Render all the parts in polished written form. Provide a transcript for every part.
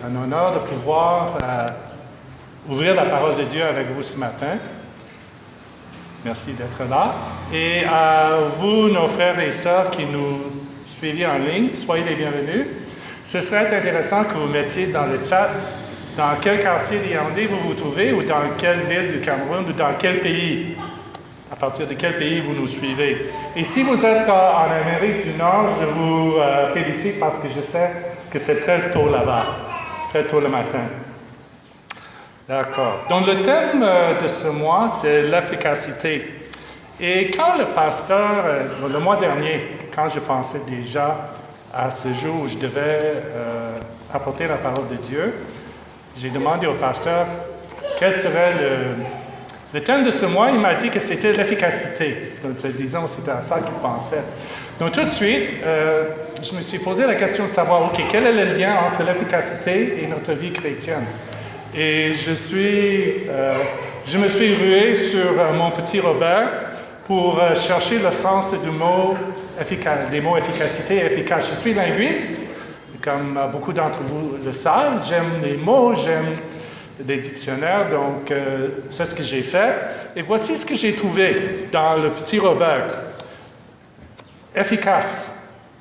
un honneur de pouvoir ouvrir la parole de Dieu avec vous ce matin. Merci d'être là. Et à vous, nos frères et sœurs qui nous suivez en ligne, soyez les bienvenus. Ce serait intéressant que vous mettiez dans le chat dans quel quartier de Yaoundé vous vous trouvez ou dans quelle ville du Cameroun ou dans quel pays. À partir de quel pays vous nous suivez. Et si vous êtes en Amérique du Nord, je vous félicite parce que je sais que c'est très tôt là-bas, très tôt le matin. D'accord. Donc le thème de ce mois, c'est l'efficacité. Et quand le pasteur, le mois dernier, quand je pensais déjà à ce jour où je devais apporter la parole de Dieu, j'ai demandé au pasteur quel serait le thème de ce mois. Il m'a dit que c'était l'efficacité. Donc, disons, c'était à ça qu'il pensait. Donc, tout de suite, je me suis posé la question de savoir, OK, quel est le lien entre l'efficacité et notre vie chrétienne? Et je me suis rué sur mon petit Robert pour chercher le sens du mot des mots efficacité et efficace. Je suis linguiste, comme beaucoup d'entre vous le savent. J'aime les mots, j'aime des dictionnaires, donc c'est ce que j'ai fait. Et voici ce que j'ai trouvé dans le petit Robert. Efficace,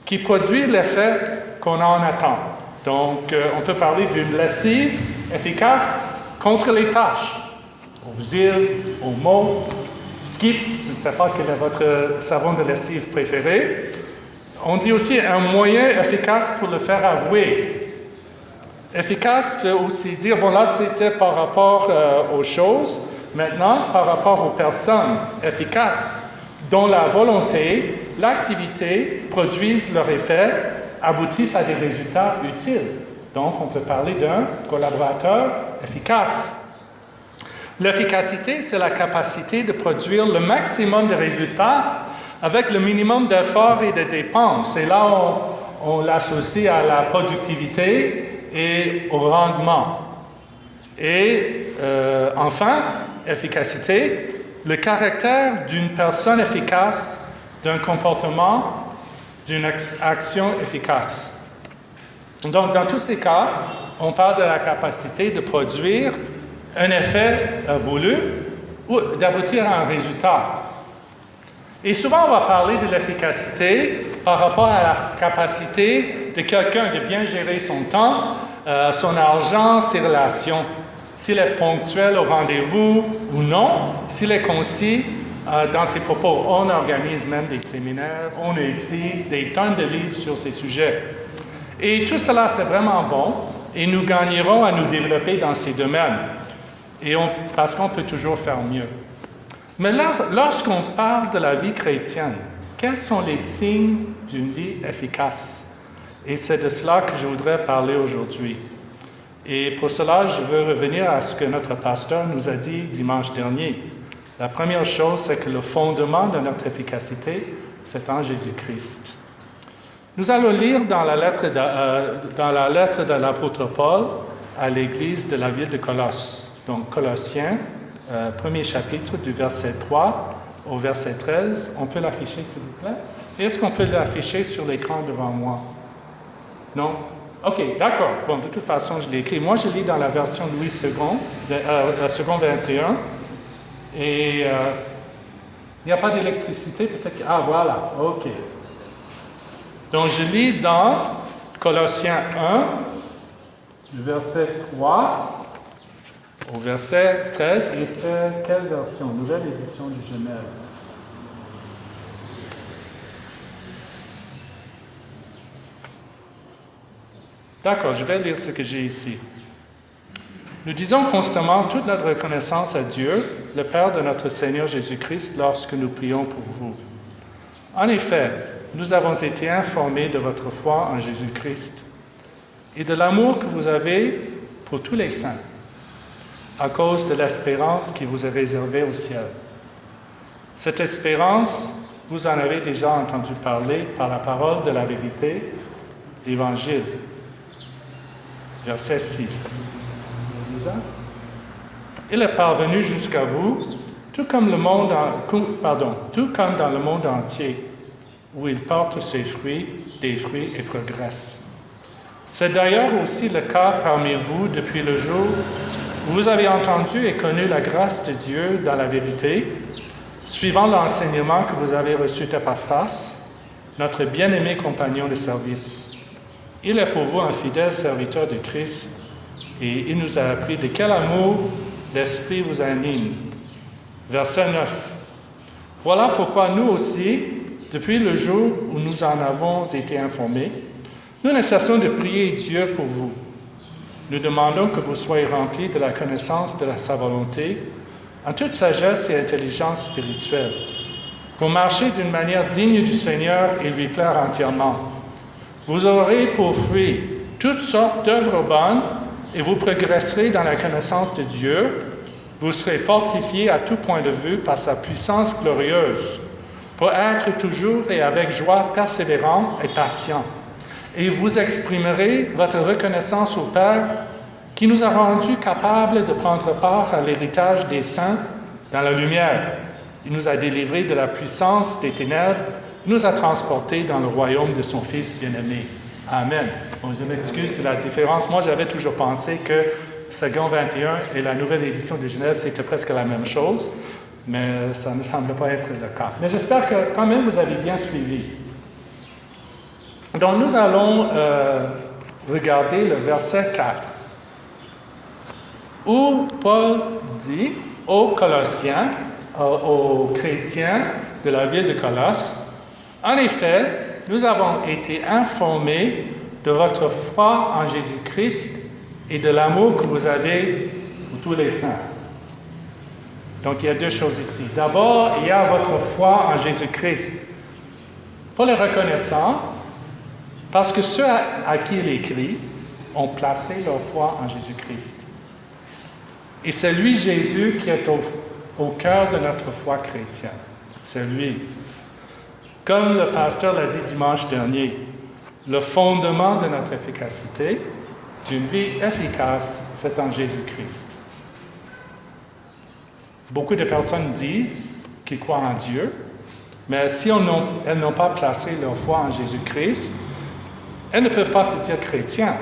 qui produit l'effet qu'on en attend. Donc, on peut parler d'une lessive efficace contre les tâches, aux îles, aux mots, skip, je ne sais pas quel est votre savon de lessive préféré. On dit aussi un moyen efficace pour le faire avouer. Efficace peut aussi dire, bon là c'était par rapport aux choses, maintenant par rapport aux personnes efficaces, dont la volonté, l'activité produisent leur effet, aboutissent à des résultats utiles. Donc on peut parler d'un collaborateur efficace. L'efficacité, c'est la capacité de produire le maximum de résultats avec le minimum d'efforts et de dépenses. Et là, on l'associe à la productivité et au rendement. Et enfin, efficacité, le caractère d'une personne efficace, d'un comportement, d'une action efficace. Donc, dans tous ces cas, on parle de la capacité de produire un effet voulu ou d'aboutir à un résultat. Et souvent, on va parler de l'efficacité par rapport à la capacité de quelqu'un de bien gérer son temps, son argent, ses relations. S'il est ponctuel au rendez-vous ou non, s'il est concis dans ses propos. On organise même des séminaires, on écrit des tonnes de livres sur ces sujets. Et tout cela, c'est vraiment bon et nous gagnerons à nous développer dans ces domaines. Parce qu'on peut toujours faire mieux. Mais là, lorsqu'on parle de la vie chrétienne, quels sont les signes d'une vie efficace? Et c'est de cela que je voudrais parler aujourd'hui. Et pour cela, je veux revenir à ce que notre pasteur nous a dit dimanche dernier. La première chose, c'est que le fondement de notre efficacité, c'est en Jésus-Christ. Nous allons lire dans la lettre de l'apôtre Paul à l'église de la ville de Colosse. Donc, Colossiens, premier chapitre, du verset 3 au verset 13. On peut l'afficher, s'il vous plaît? Et est-ce qu'on peut l'afficher sur l'écran devant moi? Non? OK, d'accord. Bon, de toute façon, je l'ai écrit. Moi, je lis dans la version Louis II, la seconde 21. Et il n'y a pas d'électricité, peut-être que... Ah, voilà, OK. Donc, je lis dans Colossiens 1, du verset 3 au verset 13, et c'est quelle version? Nouvelle édition du Genève. D'accord, je vais lire ce que j'ai ici. Nous disons constamment toute notre reconnaissance à Dieu, le Père de notre Seigneur Jésus-Christ, lorsque nous prions pour vous. En effet, nous avons été informés de votre foi en Jésus-Christ et de l'amour que vous avez pour tous les saints, à cause de l'espérance qui vous est réservée au ciel. Cette espérance, vous en avez déjà entendu parler par la parole de la vérité, l'Évangile. Verset 6. Il est parvenu jusqu'à vous, tout comme dans le monde entier, où il porte ses fruits, des fruits et progresse. C'est d'ailleurs aussi le cas parmi vous depuis le jour où vous avez entendu et connu la grâce de Dieu dans la vérité, suivant l'enseignement que vous avez reçu d'Épaphras, notre bien-aimé compagnon de service. Il est pour vous un fidèle serviteur de Christ et il nous a appris de quel amour l'Esprit vous anime. Verset 9. Voilà pourquoi nous aussi, depuis le jour où nous en avons été informés, nous ne cessons de prier Dieu pour vous. Nous demandons que vous soyez remplis de la connaissance de sa volonté, en toute sagesse et intelligence spirituelle, pour marcher d'une manière digne du Seigneur et lui plaire entièrement. Vous aurez pour fruit toutes sortes d'œuvres bonnes et vous progresserez dans la connaissance de Dieu. Vous serez fortifiés à tout point de vue par sa puissance glorieuse, pour être toujours et avec joie persévérants et patients. Et vous exprimerez votre reconnaissance au Père qui nous a rendus capables de prendre part à l'héritage des saints dans la lumière. Il nous a délivrés de la puissance des ténèbres, il nous a transportés dans le royaume de son Fils bien-aimé. Amen. Bon, je m'excuse de la différence. Moi, j'avais toujours pensé que Second 21 et la nouvelle édition de Genève, c'était presque la même chose, mais ça ne semble pas être le cas. Mais j'espère que quand même vous avez bien suivi. Donc, nous allons regarder le verset 4, où Paul dit aux Colossiens, aux chrétiens de la ville de Colosse, « En effet, nous avons été informés de votre foi en Jésus-Christ et de l'amour que vous avez pour tous les saints. » Donc, il y a deux choses ici. D'abord, il y a votre foi en Jésus-Christ. Paul est reconnaissant parce que ceux à qui il écrit ont placé leur foi en Jésus-Christ. Et c'est lui, Jésus, qui est au cœur de notre foi chrétienne. C'est lui. Comme le pasteur l'a dit dimanche dernier, le fondement de notre efficacité, d'une vie efficace, c'est en Jésus-Christ. Beaucoup de personnes disent qu'ils croient en Dieu, mais si elles n'ont pas placé leur foi en Jésus-Christ, elles ne peuvent pas se dire chrétiens.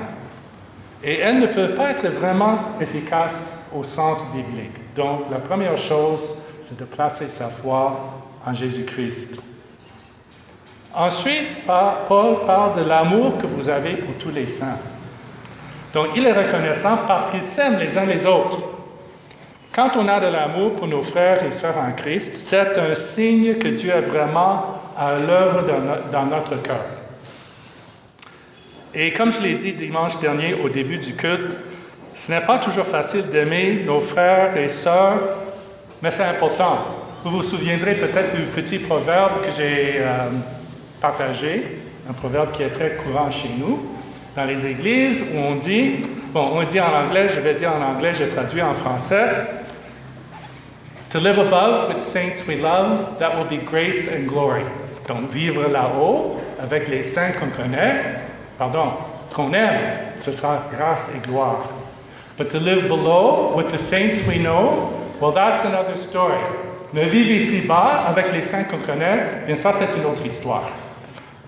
Et elles ne peuvent pas être vraiment efficaces au sens biblique. Donc, la première chose, c'est de placer sa foi en Jésus-Christ. Ensuite, Paul parle de l'amour que vous avez pour tous les saints. Donc, il est reconnaissant parce qu'ils s'aiment les uns les autres. Quand on a de l'amour pour nos frères et sœurs en Christ, c'est un signe que Dieu est vraiment à l'œuvre dans notre cœur. Et comme je l'ai dit dimanche dernier au début du culte, ce n'est pas toujours facile d'aimer nos frères et sœurs, mais c'est important. Vous vous souviendrez peut-être du petit proverbe que j'ai partagé, un proverbe qui est très courant chez nous, dans les églises, où on dit en anglais, je vais dire en anglais, je traduis en français, « To live above with saints we love, that will be grace and glory. » Donc, vivre là-haut, avec les saints qu'on aime, ce sera grâce et gloire. But to live below with the saints we know, well, that's another story. Mais vivre ici-bas avec les saints qu'on connaît, bien ça, c'est une autre histoire.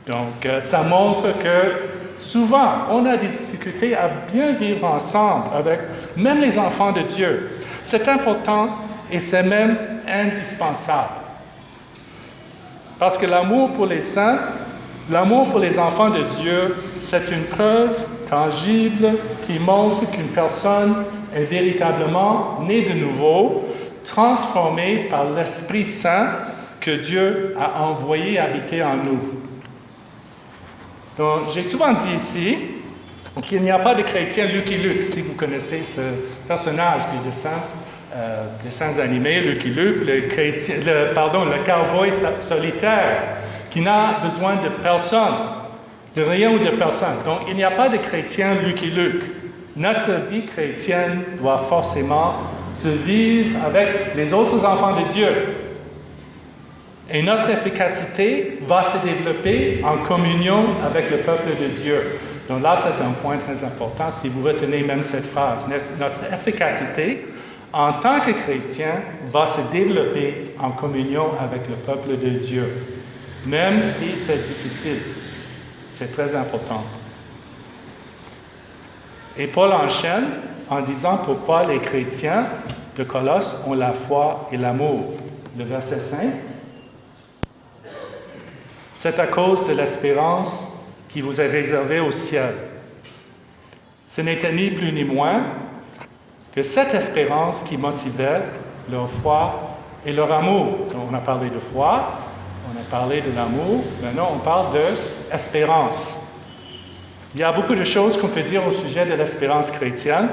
Donc, ça montre que souvent, on a des difficultés à bien vivre ensemble avec même les enfants de Dieu. C'est important et c'est même indispensable. Parce que l'amour pour les saints, l'amour pour les enfants de Dieu, c'est une preuve tangible qui montre qu'une personne est véritablement née de nouveau, transformée par l'Esprit Saint que Dieu a envoyé habiter en nous. Donc, j'ai souvent dit ici qu'il n'y a pas de chrétien Lucky Luke, si vous connaissez ce personnage des dessins animés, Lucky Luke, le cowboy solitaire, qui n'a besoin de personne, de rien ou de personne. Donc, il n'y a pas de chrétien Lucky Luke. Notre vie chrétienne doit forcément se vivre avec les autres enfants de Dieu. Et notre efficacité va se développer en communion avec le peuple de Dieu. Donc là, c'est un point très important, si vous retenez même cette phrase. Notre efficacité, en tant que chrétien, va se développer en communion avec le peuple de Dieu. Même si c'est difficile. C'est très important. Et Paul enchaîne en disant pourquoi les chrétiens de Colosse ont la foi et l'amour. Le verset 5. C'est à cause de l'espérance qui vous est réservée au ciel. Ce n'était ni plus ni moins que cette espérance qui motivait leur foi et leur amour. Donc, on a parlé de foi, on a parlé de l'amour, maintenant on parle d'espérance. Il y a beaucoup de choses qu'on peut dire au sujet de l'espérance chrétienne,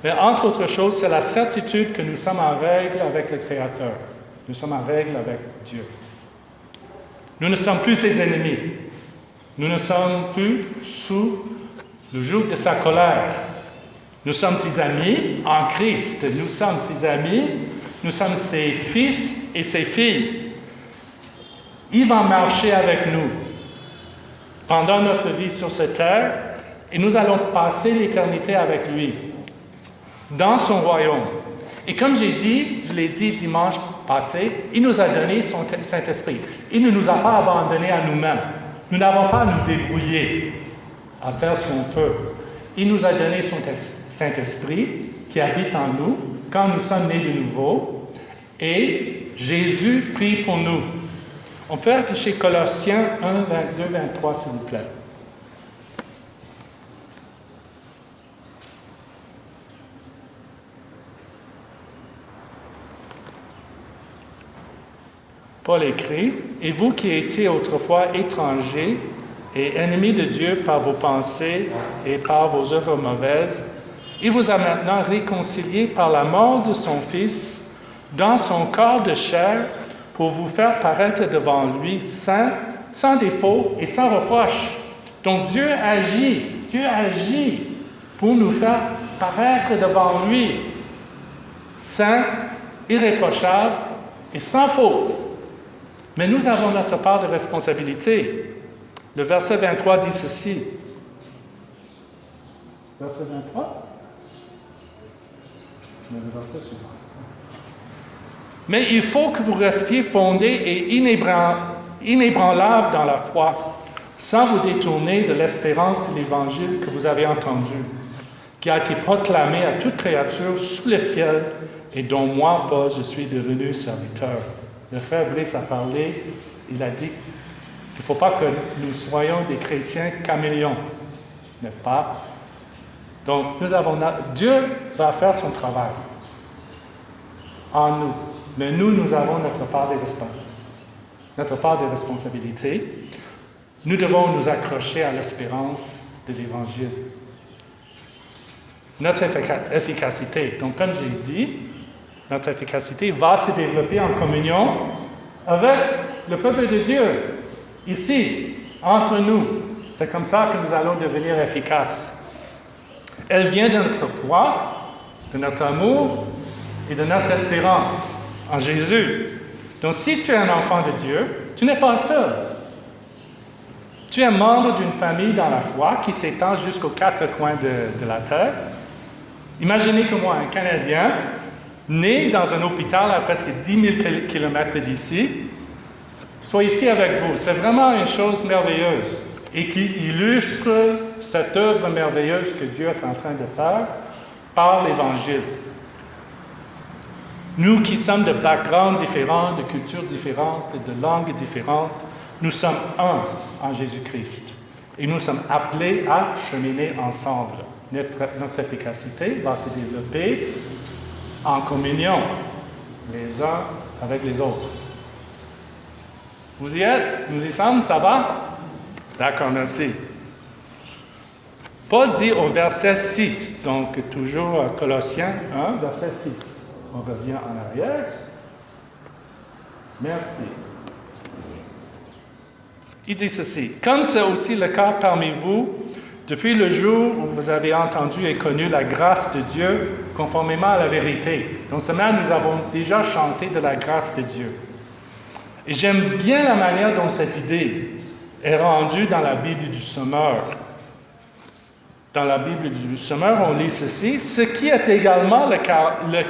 mais entre autres choses, c'est la certitude que nous sommes en règle avec le Créateur. Nous sommes en règle avec Dieu. Nous ne sommes plus ses ennemis. Nous ne sommes plus sous le joug de sa colère. Nous sommes ses amis en Christ. Nous sommes ses amis. Nous sommes ses fils et ses filles. Il va marcher avec nous pendant notre vie sur cette terre et nous allons passer l'éternité avec lui dans son royaume. Et comme je l'ai dit dimanche passé, il nous a donné son Saint-Esprit. Il ne nous a pas abandonnés à nous-mêmes. Nous n'avons pas à nous débrouiller à faire ce qu'on peut. Il nous a donné son Saint-Esprit qui habite en nous quand nous sommes nés de nouveau. Et Jésus prie pour nous. On peut afficher Colossiens 1, 22, 23, s'il vous plaît. Paul écrit, « Et vous qui étiez autrefois étrangers et ennemis de Dieu par vos pensées et par vos œuvres mauvaises, il vous a maintenant réconciliés par la mort de son Fils dans son corps de chair pour vous faire paraître devant lui saint, sans défaut et sans reproche. » Donc Dieu agit pour nous faire paraître devant lui saint, irréprochable et sans faute. Mais nous avons notre part de responsabilité. Le verset 23 dit ceci. Verset 23? Le verset suivant. Mais il faut que vous restiez fondés et inébranlables dans la foi, sans vous détourner de l'espérance de l'Évangile que vous avez entendu, qui a été proclamé à toute créature sous le ciel et dont moi, Paul, je suis devenu serviteur. Le frère Brice a parlé, il a dit qu'il ne faut pas que nous soyons des chrétiens caméléons, n'est-ce pas? Donc, Dieu va faire son travail en nous, mais nous avons notre part de responsabilité. Nous devons nous accrocher à l'espérance de l'Évangile. Notre efficacité, donc comme j'ai dit, notre efficacité va se développer en communion avec le peuple de Dieu, ici, entre nous. C'est comme ça que nous allons devenir efficaces. Elle vient de notre foi, de notre amour et de notre espérance en Jésus. Donc, si tu es un enfant de Dieu, tu n'es pas seul. Tu es membre d'une famille dans la foi qui s'étend jusqu'aux quatre coins de la terre. Imaginez que moi, un Canadien, né dans un hôpital à presque 10 000 km d'ici, soit ici avec vous. C'est vraiment une chose merveilleuse et qui illustre cette œuvre merveilleuse que Dieu est en train de faire par l'Évangile. Nous qui sommes de backgrounds différents, de cultures différentes, de langues différentes, nous sommes un en Jésus-Christ. Et nous sommes appelés à cheminer ensemble. Notre efficacité va se développer en communion, les uns avec les autres. Vous y êtes? Nous y sommes? Ça va? D'accord, merci. Paul dit au verset 6, donc toujours Colossiens 1, verset 6. On revient en arrière. Merci. Il dit ceci. « Comme c'est aussi le cas parmi vous, depuis le jour où vous avez entendu et connu la grâce de Dieu conformément à la vérité. » Donc, ce matin, nous avons déjà chanté de la grâce de Dieu. Et j'aime bien la manière dont cette idée est rendue dans la Bible du Sommeur. Dans la Bible du Sommeur, on lit ceci. « Ce qui est également le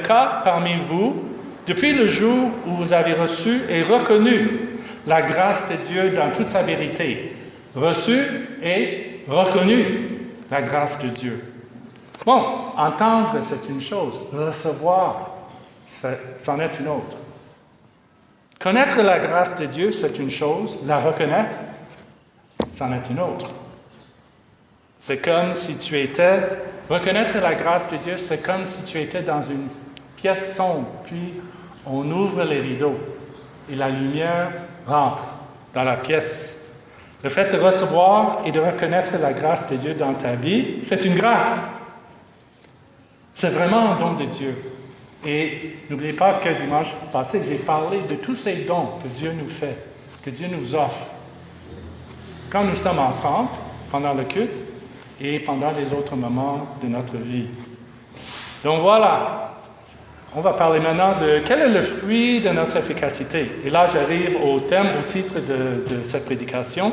cas parmi vous, depuis le jour où vous avez reçu et reconnu la grâce de Dieu dans toute sa vérité. » Reçu et reconnu la grâce de Dieu. Bon, entendre, c'est une chose. Recevoir, c'en est une autre. Connaître la grâce de Dieu, c'est une chose. La reconnaître, c'en est une autre. C'est comme si tu étais... Reconnaître la grâce de Dieu, c'est comme si tu étais dans une pièce sombre, puis on ouvre les rideaux et la lumière rentre dans la pièce. Le fait de recevoir et de reconnaître la grâce de Dieu dans ta vie, c'est une grâce. C'est vraiment un don de Dieu. Et n'oubliez pas que dimanche passé, j'ai parlé de tous ces dons que Dieu nous fait, que Dieu nous offre. Quand nous sommes ensemble, pendant le culte, et pendant les autres moments de notre vie. Donc voilà, on va parler maintenant de quel est le fruit de notre efficacité. Et là, j'arrive au titre de cette prédication.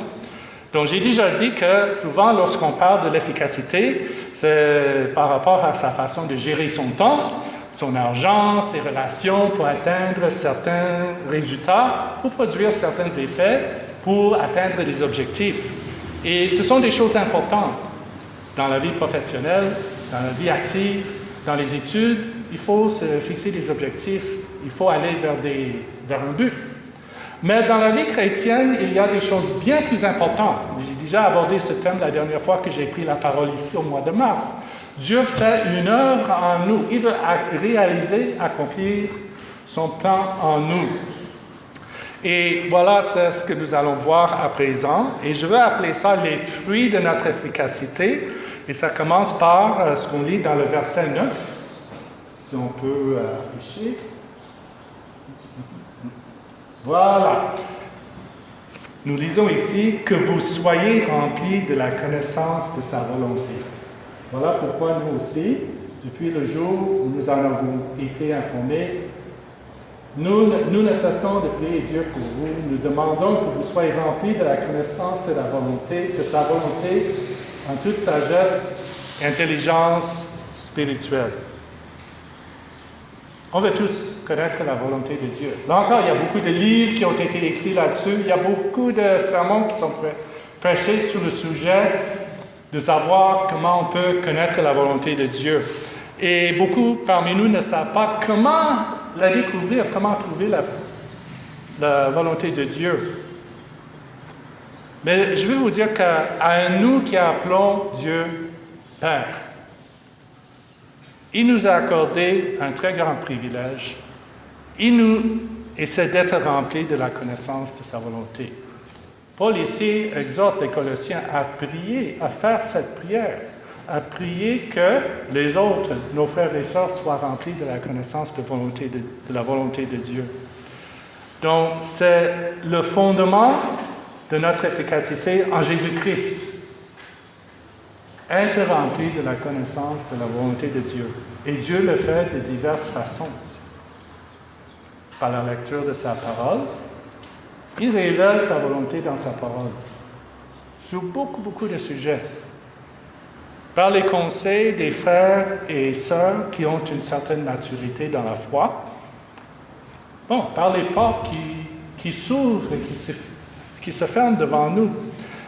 Donc j'ai déjà dit que souvent, lorsqu'on parle de l'efficacité, c'est par rapport à sa façon de gérer son temps, son argent, ses relations pour atteindre certains résultats ou produire certains effets pour atteindre des objectifs. Et ce sont des choses importantes. Dans la vie professionnelle, dans la vie active, dans les études, il faut se fixer des objectifs, il faut aller vers un but. Mais dans la vie chrétienne, il y a des choses bien plus importantes. J'ai déjà abordé ce thème la dernière fois que j'ai pris la parole ici au mois de mars. Dieu fait une œuvre en nous. Il veut réaliser, accomplir son plan en nous. Et voilà, c'est ce que nous allons voir à présent. Et je veux appeler ça les fruits de notre efficacité. Et ça commence par ce qu'on lit dans le verset 9. Si on peut afficher. Voilà. Nous lisons ici « Que vous soyez remplis de la connaissance de sa volonté ». Voilà pourquoi nous aussi, depuis le jour où nous en avons été informés, nous ne cessons de prier Dieu pour vous. Nous demandons que vous soyez remplis de la connaissance de la volonté, de sa volonté, en toute sagesse et intelligence spirituelle. On veut tous connaître la volonté de Dieu. Là encore, il y a beaucoup de livres qui ont été écrits là-dessus. Il y a beaucoup de sermons qui sont prêchés sur le sujet de savoir comment on peut connaître la volonté de Dieu. Et beaucoup parmi nous ne savent pas comment la découvrir, comment trouver la volonté de Dieu. Mais je veux vous dire qu'à nous qui appelons Dieu Père, il nous a accordé un très grand privilège. Et c'est d'être rempli de la connaissance de sa volonté. Paul ici exhorte les Colossiens à prier, à faire cette prière, à prier que les autres, nos frères et sœurs, soient remplis de la connaissance de la volonté de Dieu. Donc, c'est le fondement de notre efficacité en Jésus-Christ. Être rempli de la connaissance de la volonté de Dieu. Et Dieu le fait de diverses façons. Par la lecture de sa parole, il révèle sa volonté dans sa parole. Sur beaucoup de sujets. Par les conseils des frères et sœurs qui ont une certaine maturité dans la foi. Bon, par les portes qui s'ouvrent et qui se ferment devant nous.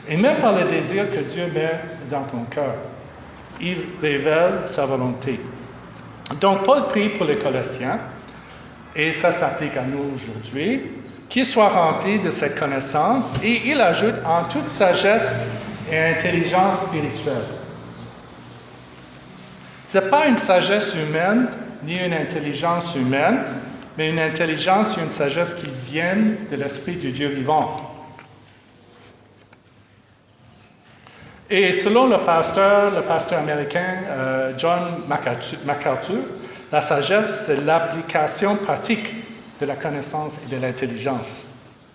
Et même par le désir que Dieu met dans ton cœur. Il révèle sa volonté. Donc, Paul prie pour les Colossiens, et ça s'applique à nous aujourd'hui, qu'ils soient remplis de cette connaissance, et il ajoute en toute sagesse et intelligence spirituelle. Ce n'est pas une sagesse humaine, ni une intelligence humaine, mais une intelligence et une sagesse qui viennent de l'Esprit du Dieu vivant. Et selon le pasteur américain John MacArthur, la sagesse, c'est l'application pratique de la connaissance et de l'intelligence.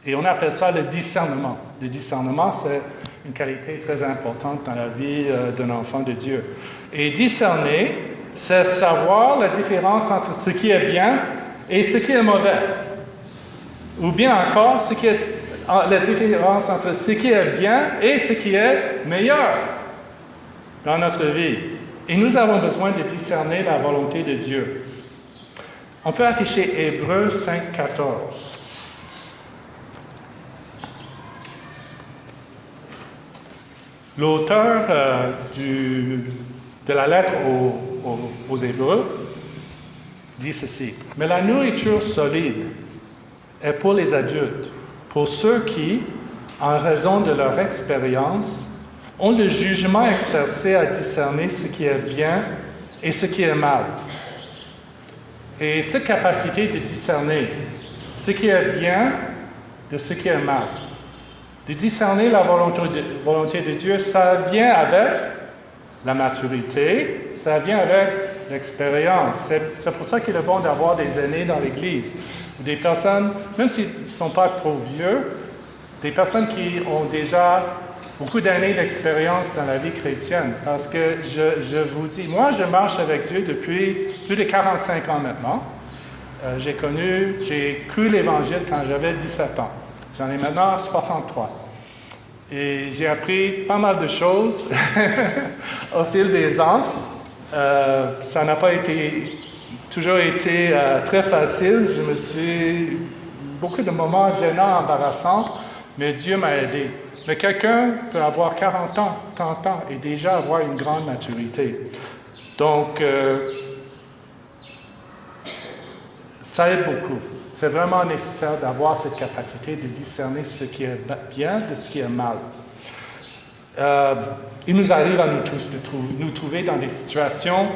Et on appelle ça le discernement. Le discernement, c'est une qualité très importante dans la vie d'un enfant de Dieu. Et discerner, c'est savoir la différence entre ce qui est bien et ce qui est mauvais. Ou bien encore, la différence entre ce qui est bien et ce qui est meilleur dans notre vie. Et nous avons besoin de discerner la volonté de Dieu. On peut afficher Hébreux 5,14. L'auteur de de la lettre aux Hébreux dit ceci. Mais la nourriture solide est pour les adultes, pour ceux qui, en raison de leur expérience, ont le jugement exercé à discerner ce qui est bien et ce qui est mal. Et cette capacité de discerner ce qui est bien de ce qui est mal, de discerner la volonté de Dieu, ça vient avec la maturité, ça vient avec l'expérience. C'est pour ça qu'il est bon d'avoir des aînés dans l'Église, des personnes, même s'ils ne sont pas trop vieux, des personnes qui ont déjà beaucoup d'années d'expérience dans la vie chrétienne. Parce que je vous dis, moi je marche avec Dieu depuis plus de 45 ans maintenant. J'ai cru l'Évangile quand j'avais 17 ans. J'en ai maintenant 63. Et j'ai appris pas mal de choses au fil des ans. Ça n'a pas toujours été très facile. Je me suis beaucoup de moments gênants, embarrassants, mais Dieu m'a aidé. Mais quelqu'un peut avoir 40 ans, 30 ans et déjà avoir une grande maturité. Donc, ça aide beaucoup. C'est vraiment nécessaire d'avoir cette capacité de discerner ce qui est bien de ce qui est mal. Il nous arrive à nous tous de nous trouver dans des situations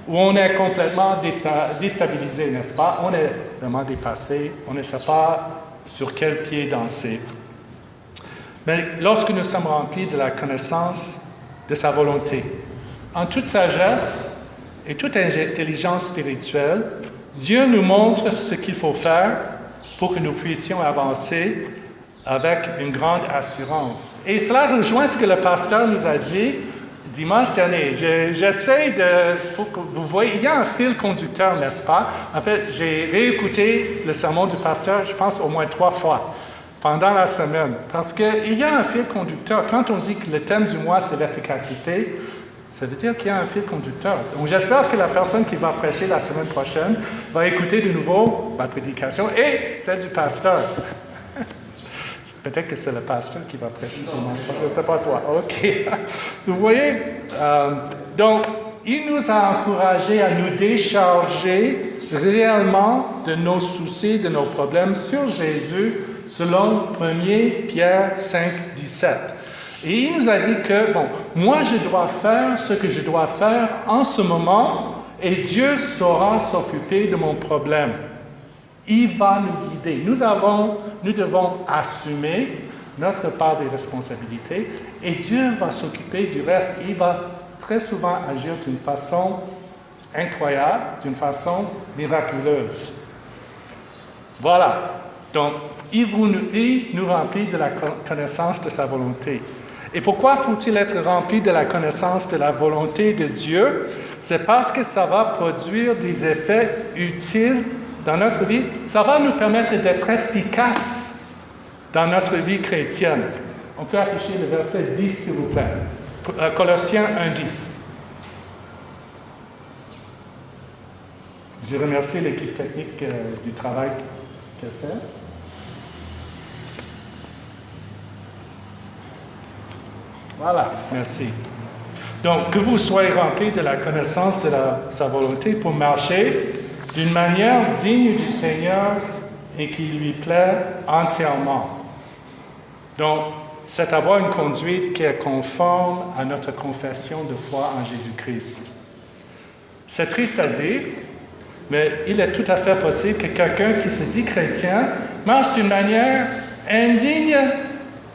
où on est complètement déstabilisé, n'est-ce pas? On est vraiment dépassé, on ne sait pas sur quel pied danser. Mais lorsque nous sommes remplis de la connaissance de sa volonté, en toute sagesse et toute intelligence spirituelle, Dieu nous montre ce qu'il faut faire pour que nous puissions avancer avec une grande assurance. Et cela rejoint ce que le pasteur nous a dit dimanche dernier. J'essaie pour que vous voyez, il y a un fil conducteur, n'est-ce pas? En fait, j'ai réécouté le sermon du pasteur, je pense, au moins 3 fois pendant la semaine. Parce qu'il y a un fil conducteur. Quand on dit que le thème du mois, c'est l'efficacité, ça veut dire qu'il y a un fil conducteur. Donc, j'espère que la personne qui va prêcher la semaine prochaine va écouter de nouveau ma prédication et celle du pasteur. Peut-être que c'est le pasteur qui va prêcher dimanche prochain. Je ne sais pas toi. OK. Vous voyez? Donc, il nous a encouragés à nous décharger réellement de nos soucis, de nos problèmes sur Jésus, selon 1 Pierre 5, 17. Et il nous a dit que, moi je dois faire ce que je dois faire en ce moment et Dieu saura s'occuper de mon problème. Il va nous guider. Nous devons assumer notre part des responsabilités et Dieu va s'occuper du reste. Il va très souvent agir d'une façon incroyable, d'une façon miraculeuse. Voilà. Donc, il nous remplit de la connaissance de sa volonté. Et pourquoi faut-il être rempli de la connaissance de la volonté de Dieu? C'est parce que ça va produire des effets utiles dans notre vie. Ça va nous permettre d'être efficaces dans notre vie chrétienne. On peut afficher le verset 10, s'il vous plaît. Colossiens 1, 10. Je remercie l'équipe technique du travail qu'elle fait. Voilà, merci. Donc, que vous soyez remplis de la connaissance de sa volonté pour marcher d'une manière digne du Seigneur et qui lui plaît entièrement. Donc, c'est avoir une conduite qui est conforme à notre confession de foi en Jésus-Christ. C'est triste à dire, mais il est tout à fait possible que quelqu'un qui se dit chrétien marche d'une manière indigne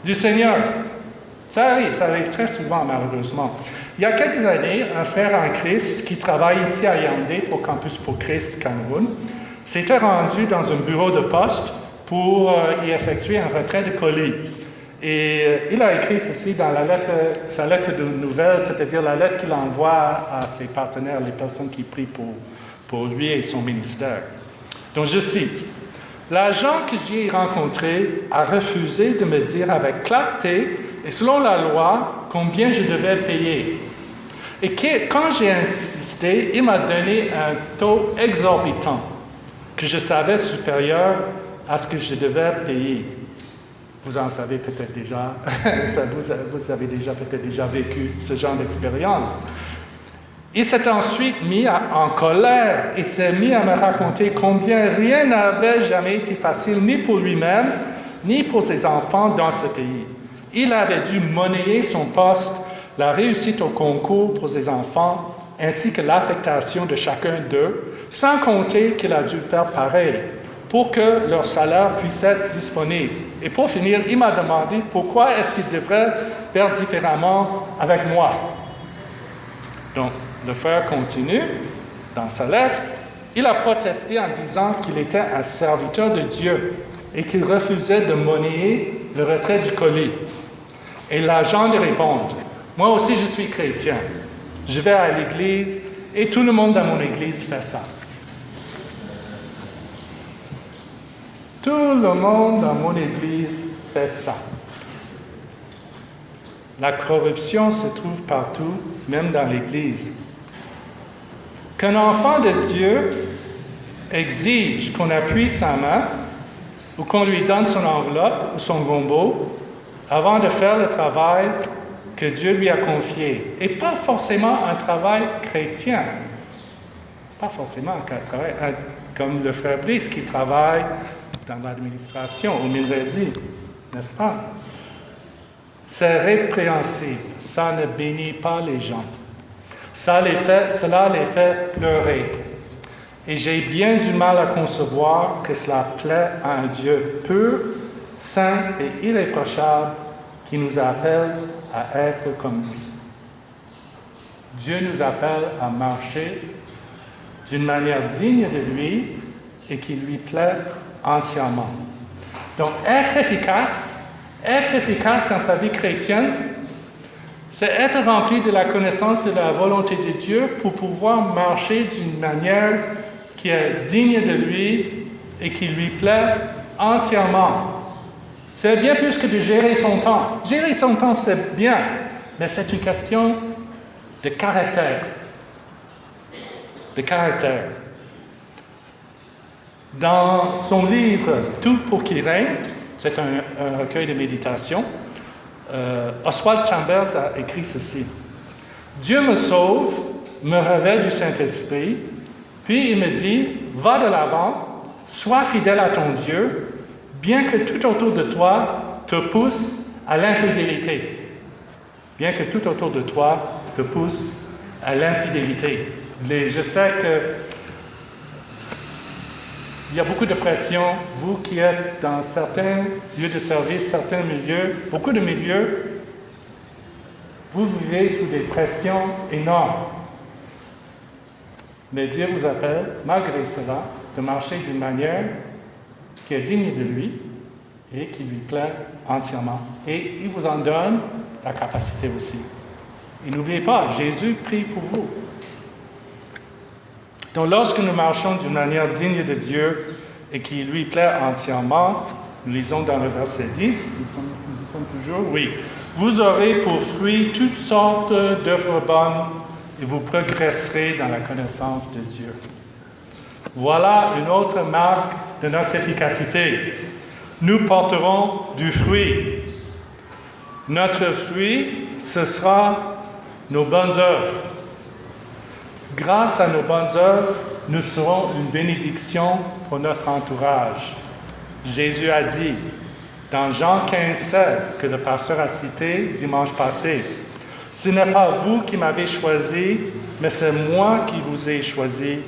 du Seigneur. Ça arrive très souvent, malheureusement. Il y a quelques années, un frère en Christ qui travaille ici à Yaoundé pour Campus pour Christ, Cameroun, s'était rendu dans un bureau de poste pour y effectuer un retrait de colis. Et il a écrit ceci dans sa lettre de nouvelles, c'est-à-dire la lettre qu'il envoie à ses partenaires, les personnes qui prient pour lui et son ministère. Donc, je cite, « L'agent que j'ai rencontré a refusé de me dire avec clarté et selon la loi combien je devais payer. Et quand j'ai insisté, il m'a donné un taux exorbitant que je savais supérieur à ce que je devais payer. » Vous en savez peut-être déjà, vous avez peut-être déjà vécu ce genre d'expérience. Il s'est ensuite mis en colère et s'est mis à me raconter combien rien n'avait jamais été facile, ni pour lui-même, ni pour ses enfants dans ce pays. Il avait dû monnayer son poste, la réussite au concours pour ses enfants, ainsi que l'affectation de chacun d'eux, sans compter qu'il a dû faire pareil pour que leur salaire puisse être disponible. Et pour finir, il m'a demandé pourquoi est-ce qu'il devrait faire différemment avec moi. Donc, le frère continue dans sa lettre. Il a protesté en disant qu'il était un serviteur de Dieu et qu'il refusait de monnayer le retrait du colis. Et l'agent lui répond, « Moi aussi je suis chrétien. Je vais à l'église et tout le monde dans mon église fait ça. » Tout le monde dans mon église fait ça. La corruption se trouve partout, même dans l'église. Qu'un enfant de Dieu exige qu'on appuie sa main ou qu'on lui donne son enveloppe ou son gombo avant de faire le travail que Dieu lui a confié. Et pas forcément un travail chrétien. Pas forcément un travail comme le frère Brice qui travaille dans l'administration au Milrési, n'est-ce pas? C'est répréhensible. Ça ne bénit pas les gens. Cela les fait pleurer. Et j'ai bien du mal à concevoir que cela plaît à un Dieu pur, saint et irréprochable qui nous appelle à être comme lui. Dieu nous appelle à marcher d'une manière digne de lui et qui lui plaît entièrement. Donc, être efficace dans sa vie chrétienne, c'est être rempli de la connaissance de la volonté de Dieu pour pouvoir marcher d'une manière qui est digne de lui et qui lui plaît entièrement. C'est bien plus que de gérer son temps. Gérer son temps, c'est bien, mais c'est une question de caractère. De caractère. Dans son livre « Tout pour qu'il règne », c'est un recueil de méditation, Oswald Chambers a écrit ceci. « Dieu me sauve, me revêt du Saint-Esprit, puis il me dit, va de l'avant, sois fidèle à ton Dieu, bien que tout autour de toi te pousse à l'infidélité. » Bien que tout autour de toi te pousse à l'infidélité. Je sais que il y a beaucoup de pression. Vous qui êtes dans certains lieux de service, certains milieux, beaucoup de milieux, vous vivez sous des pressions énormes. Mais Dieu vous appelle, malgré cela, de marcher d'une manière qui est digne de lui et qui lui plaît entièrement. Et il vous en donne la capacité aussi. Et n'oubliez pas, Jésus prie pour vous. Donc, lorsque nous marchons d'une manière digne de Dieu et qui lui plaît entièrement, nous lisons dans le verset 10, nous y sommes toujours, oui. Vous aurez pour fruit toutes sortes d'œuvres bonnes et vous progresserez dans la connaissance de Dieu. Voilà une autre marque de notre efficacité. Nous porterons du fruit. Notre fruit, ce sera nos bonnes œuvres. Grâce à nos bonnes œuvres, nous serons une bénédiction pour notre entourage. Jésus a dit, dans Jean 15,16, que le pasteur a cité dimanche passé, « Ce n'est pas vous qui m'avez choisi, mais c'est moi qui vous ai choisi,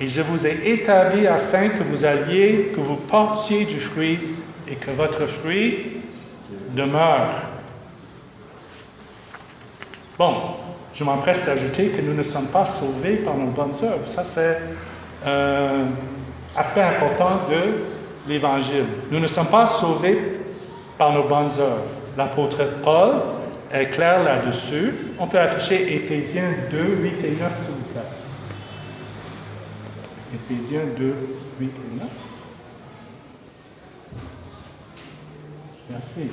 et je vous ai établi afin que vous alliez, que vous portiez du fruit, et que votre fruit demeure. » Bon, je m'empresse d'ajouter que nous ne sommes pas sauvés par nos bonnes œuvres. Ça, c'est un aspect important de l'Évangile. Nous ne sommes pas sauvés par nos bonnes œuvres. L'apôtre Paul est clair là-dessus. On peut afficher Éphésiens 2, 8 et 9, s'il vous plaît. Éphésiens 2, 8 et 9. Merci.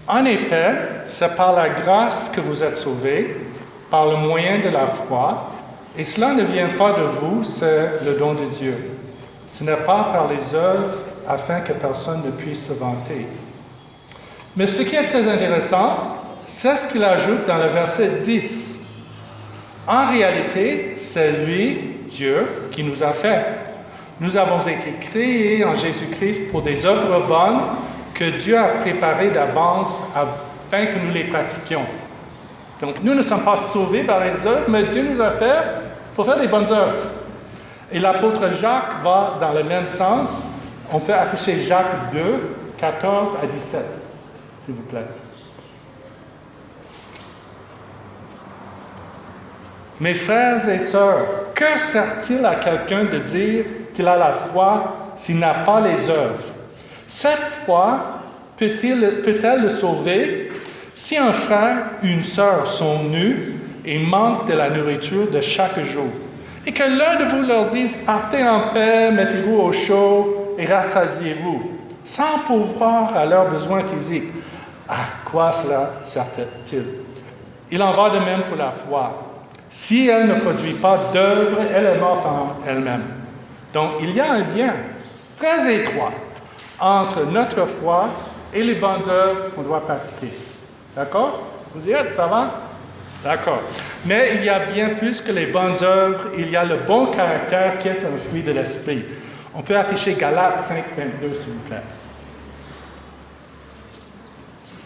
En effet, c'est par la grâce que vous êtes sauvés, par le moyen de la foi, et cela ne vient pas de vous, c'est le don de Dieu. Ce n'est pas par les œuvres, afin que personne ne puisse se vanter. Mais ce qui est très intéressant, c'est ce qu'il ajoute dans le verset 10. En réalité, c'est lui, Dieu, qui nous a fait. Nous avons été créés en Jésus-Christ pour des œuvres bonnes que Dieu a préparées d'avance afin que nous les pratiquions. Donc, nous ne sommes pas sauvés par les œuvres, mais Dieu nous a fait pour faire des bonnes œuvres. Et l'apôtre Jacques va dans le même sens. On peut afficher Jacques 2, 14 à 17, s'il vous plaît. Mes frères et sœurs, que sert-il à quelqu'un de dire qu'il a la foi s'il n'a pas les œuvres? Cette foi peut-elle le sauver? Si un frère ou une sœur sont nus et manquent de la nourriture de chaque jour, et que l'un de vous leur dise « Partez en paix, mettez-vous au chaud et rassasiez-vous », sans pourvoir à leurs besoins physiques, à quoi cela sert-il? Il en va de même pour la foi. Si elle ne produit pas d'œuvre, elle est morte en elle-même. Donc, il y a un lien très étroit entre notre foi et les bonnes œuvres qu'on doit pratiquer. D'accord? Vous y êtes, ça va? D'accord. Mais il y a bien plus que les bonnes œuvres, il y a le bon caractère qui est un fruit de l'esprit. On peut afficher Galates 5, 22, s'il vous plaît.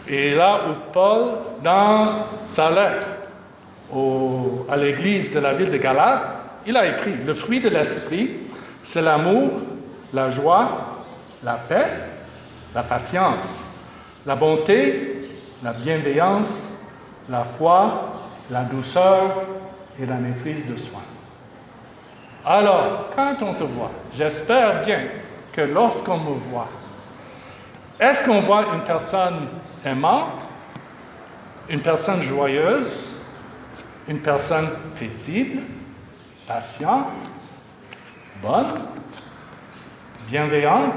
Et là où Paul, dans sa lettre à l'église de la ville de Galates, il a écrit « Le fruit de l'esprit, c'est l'amour, la joie, la paix, la patience, la bonté, la bienveillance, la foi, la douceur et la maîtrise de soi. » Alors, quand on te voit, j'espère bien que lorsqu'on me voit, est-ce qu'on voit une personne aimante, une personne joyeuse, une personne paisible, patiente, bonne, bienveillante,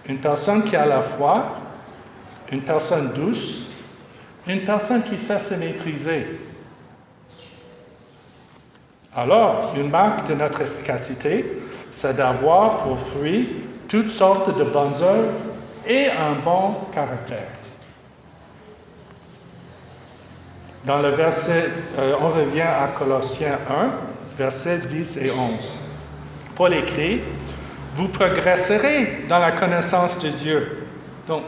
une personne qui a la foi, une personne douce, une personne qui sait se maîtriser? Alors, une marque de notre efficacité, c'est d'avoir pour fruit toutes sortes de bonnes œuvres et un bon caractère. Dans le verset, on revient à Colossiens 1, versets 10 et 11. Paul écrit, « Vous progresserez dans la connaissance de Dieu. » Donc,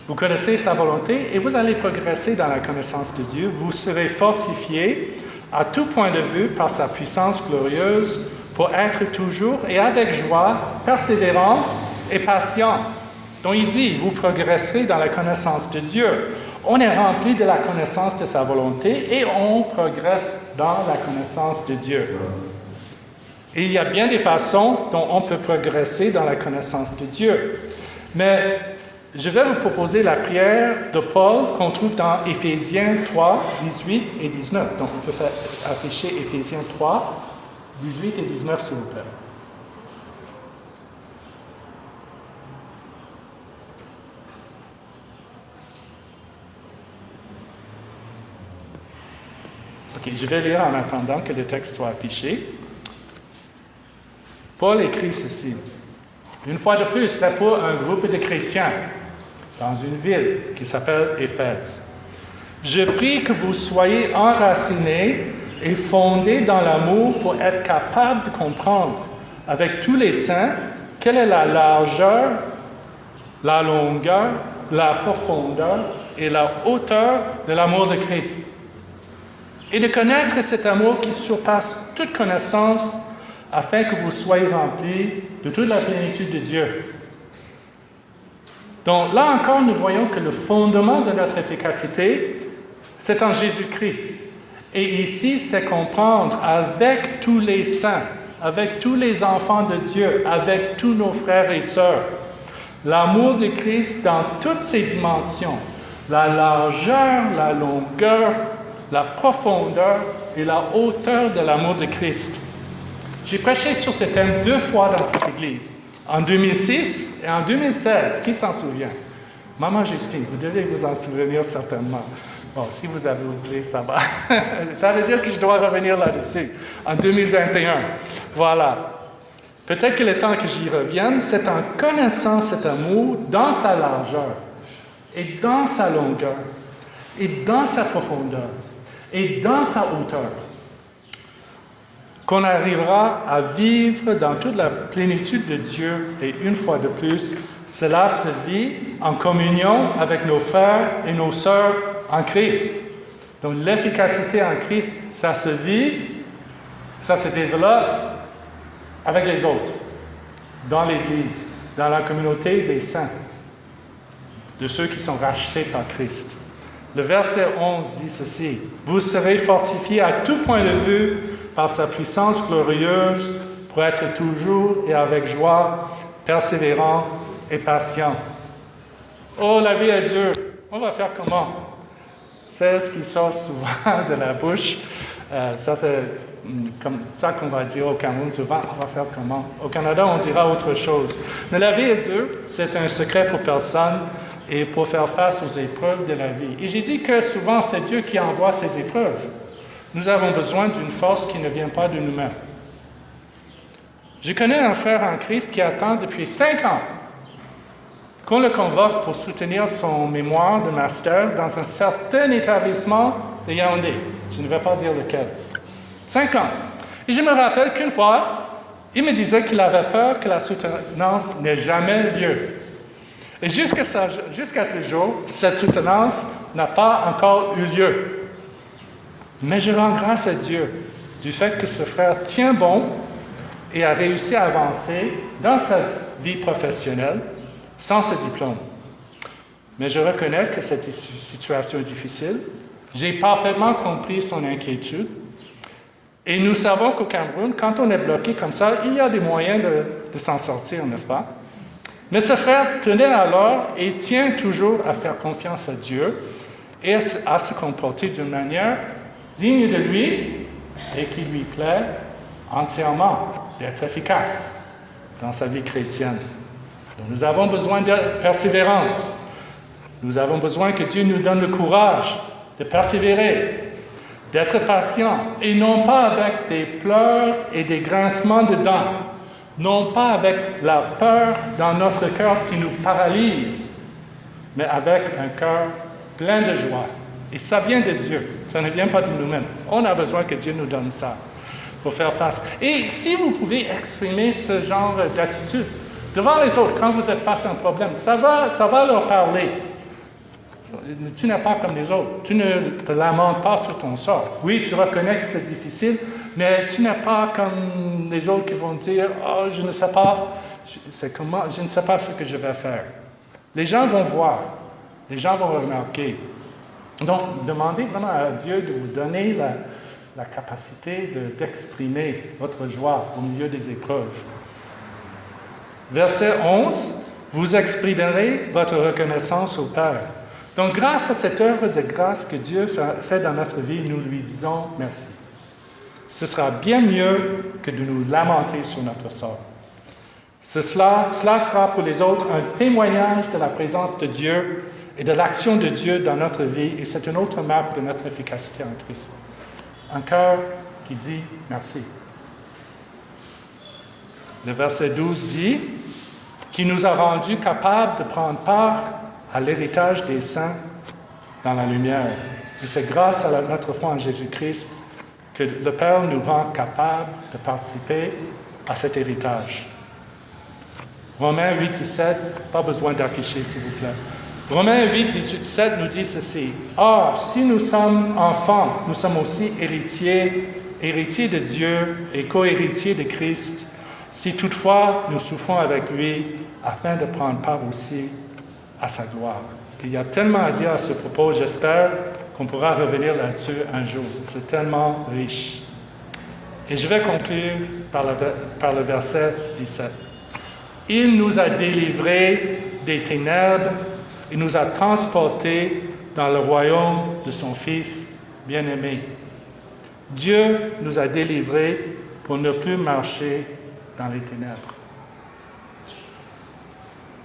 vous connaissez sa volonté et vous allez progresser dans la connaissance de Dieu. Vous serez fortifiés à tout point de vue par sa puissance glorieuse pour être toujours et avec joie, persévérant et patient. Donc il dit, vous progresserez dans la connaissance de Dieu. On est rempli de la connaissance de sa volonté et on progresse dans la connaissance de Dieu. Et il y a bien des façons dont on peut progresser dans la connaissance de Dieu. Mais je vais vous proposer la prière de Paul qu'on trouve dans Éphésiens 3, 18 et 19. Donc on peut afficher Éphésiens 3, 18 et 19, s'il vous plaît. Ok, je vais lire en attendant que le texte soit affiché. Paul écrit ceci. Une fois de plus, c'est pour un groupe de chrétiens dans une ville qui s'appelle Éphèse. Je prie que vous soyez enracinés et fondés dans l'amour pour être capables de comprendre avec tous les saints quelle est la largeur, la longueur, la profondeur et la hauteur de l'amour de Christ. Et de connaître cet amour qui surpasse toute connaissance afin que vous soyez remplis de toute la plénitude de Dieu. Donc là encore, nous voyons que le fondement de notre efficacité, c'est en Jésus-Christ. Et ici, c'est comprendre avec tous les saints, avec tous les enfants de Dieu, avec tous nos frères et sœurs, l'amour de Christ dans toutes ses dimensions, la largeur, la longueur, la profondeur et la hauteur de l'amour de Christ. J'ai prêché sur ce thème 2 fois dans cette église, en 2006 et en 2016. Qui s'en souvient? Maman Justine, vous devez vous en souvenir certainement. Bon, si vous avez oublié, ça va. Ça veut dire que je dois revenir là-dessus, en 2021. Voilà. Peut-être que le temps que j'y revienne, c'est en connaissant cet amour dans sa largeur, et dans sa longueur, et dans sa profondeur, et dans sa hauteur, qu'on arrivera à vivre dans toute la plénitude de Dieu. Et une fois de plus, cela se vit en communion avec nos frères et nos sœurs en Christ. Donc l'efficacité en Christ, ça se vit, ça se développe avec les autres, dans l'Église, dans la communauté des saints, de ceux qui sont rachetés par Christ. Le verset 11 dit ceci: « Vous serez fortifiés à tout point de vue par sa puissance glorieuse pour être toujours et avec joie, persévérants et patients. » Oh, la vie est dure. On va faire comment? C'est ce qui sort souvent de la bouche. Ça, c'est comme ça qu'on va dire au Cameroun souvent. On va faire comment? Au Canada, on dira autre chose. Mais la vie est dure. C'est un secret pour personne et pour faire face aux épreuves de la vie. Et j'ai dit que souvent, c'est Dieu qui envoie ces épreuves. Nous avons besoin d'une force qui ne vient pas de nous-mêmes. Je connais un frère en Christ qui attend depuis 5 ans qu'on le convoque pour soutenir son mémoire de master dans un certain établissement de Yaoundé. Je ne vais pas dire lequel. 5 ans. Et je me rappelle qu'une fois, il me disait qu'il avait peur que la soutenance n'ait jamais lieu. Et jusqu'à ce jour, cette soutenance n'a pas encore eu lieu. Mais je rends grâce à Dieu du fait que ce frère tient bon et a réussi à avancer dans sa vie professionnelle sans ce diplôme. Mais je reconnais que cette situation est difficile. J'ai parfaitement compris son inquiétude. Et nous savons qu'au Cameroun, quand on est bloqué comme ça, il y a des moyens de s'en sortir, n'est-ce pas? Mais ce frère tenait alors et tient toujours à faire confiance à Dieu et à se comporter d'une manière digne de lui et qui lui plaît entièrement, d'être efficace dans sa vie chrétienne. Donc, nous avons besoin de persévérance. Nous avons besoin que Dieu nous donne le courage de persévérer, d'être patient, et non pas avec des pleurs et des grincements de dents, non pas avec la peur dans notre cœur qui nous paralyse, mais avec un cœur plein de joie. Et ça vient de Dieu, ça ne vient pas de nous-mêmes. On a besoin que Dieu nous donne ça pour faire face. Et si vous pouvez exprimer ce genre d'attitude devant les autres, quand vous êtes face à un problème, ça va leur parler. Tu n'es pas comme les autres. Tu ne te lamentes pas sur ton sort. Oui, tu reconnais que c'est difficile, mais tu n'es pas comme les autres qui vont dire « Oh, je ne sais pas, je ne sais pas ce que je vais faire. » Les gens vont voir. Les gens vont remarquer. Donc, demandez vraiment à Dieu de vous donner la capacité d'exprimer votre joie au milieu des épreuves. Verset 11, « Vous exprimerez votre reconnaissance au Père. » Donc, grâce à cette œuvre de grâce que Dieu fait dans notre vie, nous lui disons merci. Ce sera bien mieux que de nous lamenter sur notre sort. Cela sera pour les autres un témoignage de la présence de Dieu et de l'action de Dieu dans notre vie, et c'est une autre marque de notre efficacité en Christ. Un cœur qui dit merci. Le verset 12 dit qu'il nous a rendus capables de prendre part à l'héritage des saints dans la lumière. Et c'est grâce à notre foi en Jésus-Christ que le Père nous rend capables de participer à cet héritage. Romains 8, 17, pas besoin d'afficher s'il vous plaît. Romains 8, 17 nous dit ceci. « Or, si nous sommes enfants, nous sommes aussi héritiers de Dieu et co-héritiers de Christ, si toutefois nous souffrons avec lui, afin de prendre part aussi à sa gloire. » Il y a tellement à dire à ce propos, j'espère qu'on pourra revenir là-dessus un jour. C'est tellement riche. Et je vais conclure par le verset 17. « Il nous a délivrés des ténèbres et nous a transportés dans le royaume de son Fils bien-aimé. » Dieu nous a délivrés pour ne plus marcher dans les ténèbres.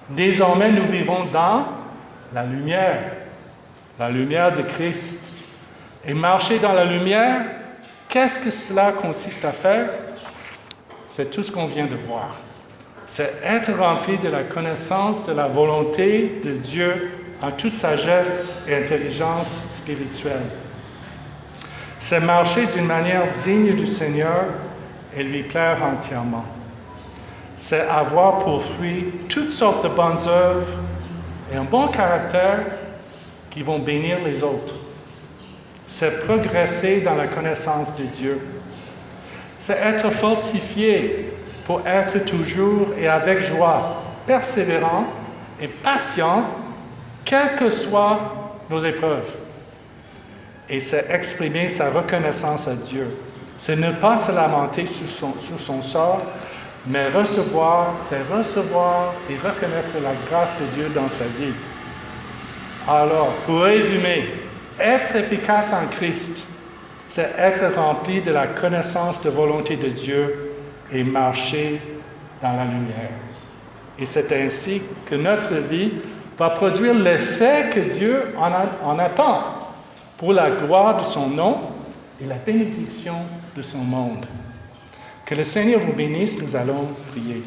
Désormais, nous vivons dans la lumière de Christ. Et marcher dans la lumière, qu'est-ce que cela consiste à faire? C'est tout ce qu'on vient de voir. C'est être rempli de la connaissance de la volonté de Dieu en toute sagesse et intelligence spirituelle. C'est marcher d'une manière digne du Seigneur et lui plaire entièrement. C'est avoir pour fruit toutes sortes de bonnes œuvres et un bon caractère qui vont bénir les autres. C'est progresser dans la connaissance de Dieu. C'est être fortifié pour être toujours et avec joie, persévérant et patient, quelles que soient nos épreuves. Et c'est exprimer sa reconnaissance à Dieu. C'est ne pas se lamenter sur son sort, mais c'est recevoir et reconnaître la grâce de Dieu dans sa vie. Alors, pour résumer, être efficace en Christ, c'est être rempli de la connaissance de volonté de Dieu et marcher dans la lumière. Et c'est ainsi que notre vie va produire l'effet que Dieu en attend pour la gloire de son nom et la bénédiction de son monde. Que le Seigneur vous bénisse, nous allons prier.